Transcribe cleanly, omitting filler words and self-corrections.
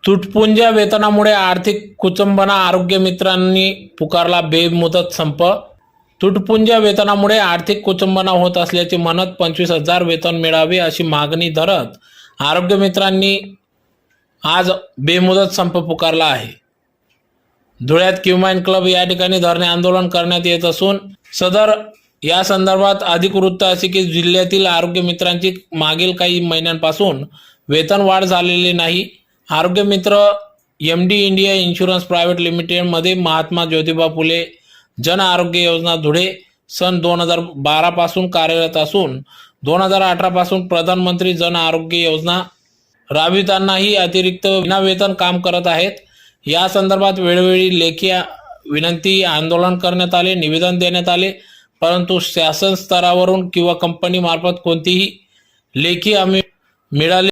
तुटपुंज्या वेतनामुळे आर्थिक कुचंबना, आरोग्य मित्रांनी पुकारला बेमुदत संप। तुटपुंज्या वेतनामुळे आर्थिक कुचंबना होत असल्याचे म्हणत 25,000 वेतन मिळावे अशी मागणी धरत आरोग्य मित्रांनी आज बेमुदत संप पुकारला आहे। धुळ्यात क्युमाइन क्लब या ठिकाणी धरणे आंदोलन करण्यात येत असून या संदर्भात अधिक वृत्त असे की जिल्ह्यातील आरोग्य मित्रांची मागील काही महिन्यांपासून वेतन वाढ झालेली नाही। आरोग्य मित्र MD India insurance private limited मध्ये महात्मा ज्योतिबा फुले जन आरोग्य योजना धुळे सन 2012 पासून कार्यरत असून 2018 पासून प्रधानमंत्री जन आरोग्य योजना राबवितानाही अतिरिक्त विनावेतन काम करत आहेत। या संदर्भात वेळोवेळी लेखी विनंती, आंदोलन करण्यात आले, निवेदन देण्यात आले, परंतु शासन स्तरावरून किंवा कंपनी मार्फत कोणतीही लेखी मिळाली